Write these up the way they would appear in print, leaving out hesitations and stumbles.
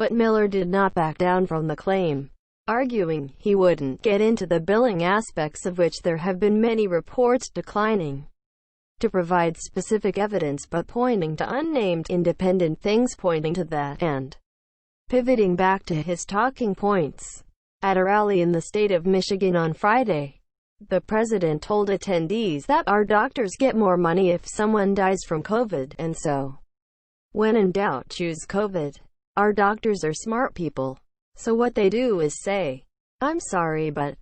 But Miller did not back down from the claim, arguing he wouldn't get into the billing aspects of which there have been many reports, declining to provide specific evidence but pointing to unnamed independent things pointing to that, and pivoting back to his talking points. At a rally in the state of Michigan on Friday, the president told attendees that our doctors get more money if someone dies from COVID, and so, when in doubt, choose COVID. Our doctors are smart people, so what they do is say, "I'm sorry, but,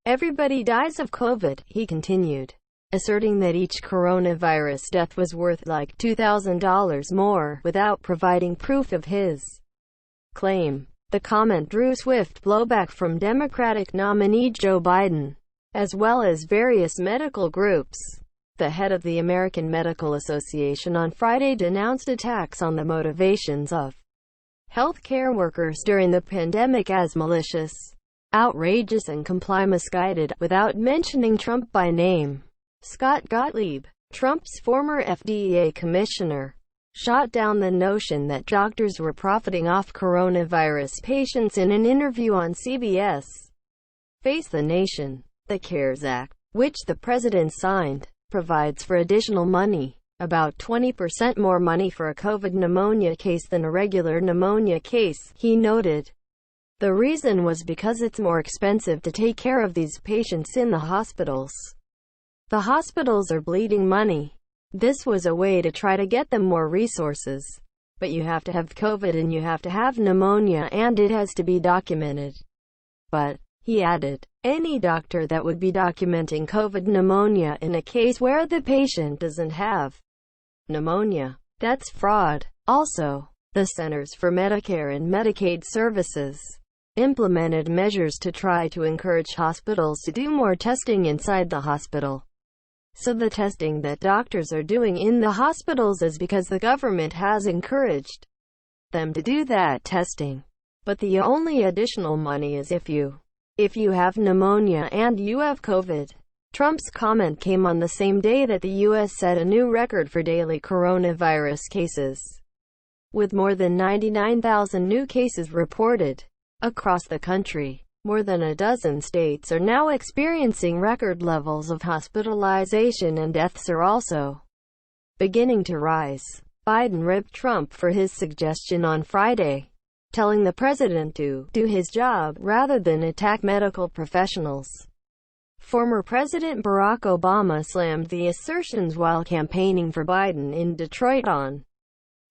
everybody dies of COVID," he continued, asserting that each coronavirus death was worth like $2,000 more, without providing proof of his claim. The comment drew swift blowback from Democratic nominee Joe Biden, as well as various medical groups. The head of the American Medical Association on Friday denounced attacks on the motivations of healthcare workers during the pandemic as malicious, outrageous, and misguided, without mentioning Trump by name. Scott Gottlieb, Trump's former FDA commissioner, shot down the notion that doctors were profiting off coronavirus patients in an interview on CBS. Face the Nation. The CARES Act, which the president signed, provides for additional money, about 20% more money for a COVID pneumonia case than a regular pneumonia case, he noted. The reason was because it's more expensive to take care of these patients in the hospitals. The hospitals are bleeding money. This was a way to try to get them more resources. But you have to have COVID and you have to have pneumonia and it has to be documented. But, he added, any doctor that would be documenting COVID pneumonia in a case where the patient doesn't have pneumonia, that's fraud. Also, the Centers for Medicare and Medicaid Services implemented measures to try to encourage hospitals to do more testing inside the hospital. So the testing that doctors are doing in the hospitals is because the government has encouraged them to do that testing. But the only additional money is if you have pneumonia and you have COVID. Trump's comment came on the same day that the U.S. set a new record for daily coronavirus cases, with more than 99,000 new cases reported across the country. More than a dozen states are now experiencing record levels of hospitalization, and deaths are also beginning to rise. Biden ripped Trump for his suggestion on Friday, telling the president to do his job rather than attack medical professionals. Former President Barack Obama slammed the assertions while campaigning for Biden in Detroit on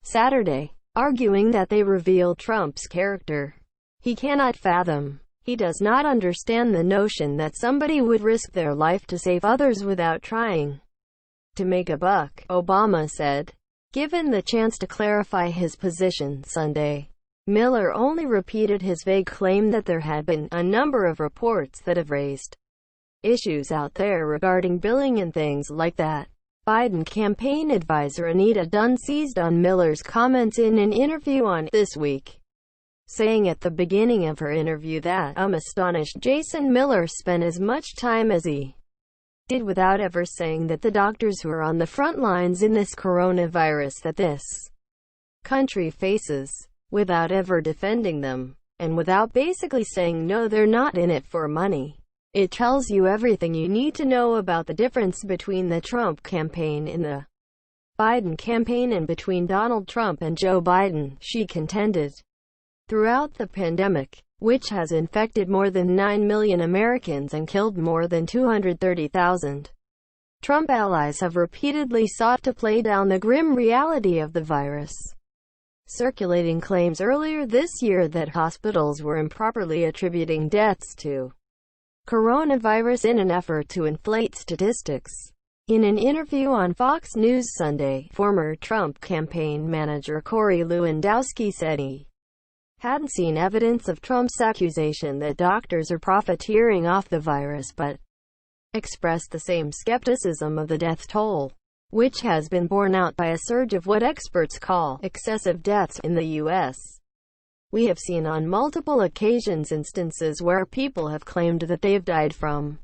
Saturday, arguing that they reveal Trump's character. He cannot fathom. He does not understand the notion that somebody would risk their life to save others without trying to make a buck, Obama said. Given the chance to clarify his position Sunday, Miller only repeated his vague claim that there had been a number of reports that have raised issues out there regarding billing and things like that. Biden campaign advisor Anita Dunn seized on Miller's comments in an interview on This Week, saying at the beginning of her interview that astonished Jason Miller spent as much time as he did without ever saying that the doctors who are on the front lines in this coronavirus that this country faces, without ever defending them, and without basically saying no, they're not in it for money. It tells you everything you need to know about the difference between the Trump campaign and the Biden campaign, and between Donald Trump and Joe Biden, she contended. Throughout the pandemic, which has infected more than 9 million Americans and killed more than 230,000, Trump allies have repeatedly sought to play down the grim reality of the virus, circulating claims earlier this year that hospitals were improperly attributing deaths to coronavirus in an effort to inflate statistics. In an interview on Fox News Sunday, former Trump campaign manager Corey Lewandowski said he hadn't seen evidence of Trump's accusation that doctors are profiteering off the virus, but expressed the same skepticism of the death toll, which has been borne out by a surge of what experts call excessive deaths in the U.S. We have seen on multiple occasions instances where people have claimed that they've died from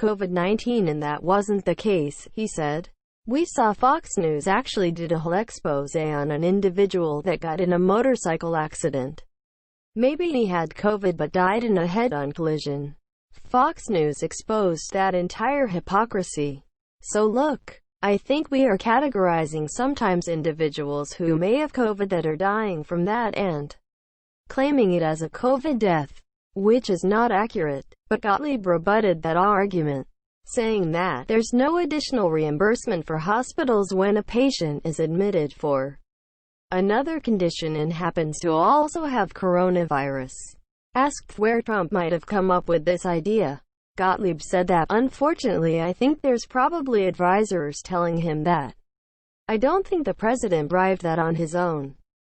COVID-19 and that wasn't the case, he said. We saw Fox News actually did a whole expose on an individual that got in a motorcycle accident. Maybe he had COVID but died in a head-on collision. Fox News exposed that entire hypocrisy. So look, I think we are categorizing sometimes individuals who may have COVID that are dying from that and claiming it as a COVID death, which is not accurate. But Gottlieb rebutted that argument, saying that there's no additional reimbursement for hospitals when a patient is admitted for another condition and happens to also have coronavirus. Asked where Trump might have come up with this idea, Gottlieb said that, "Unfortunately, I think there's probably advisors telling him that. I don't think the president bribed that on his own."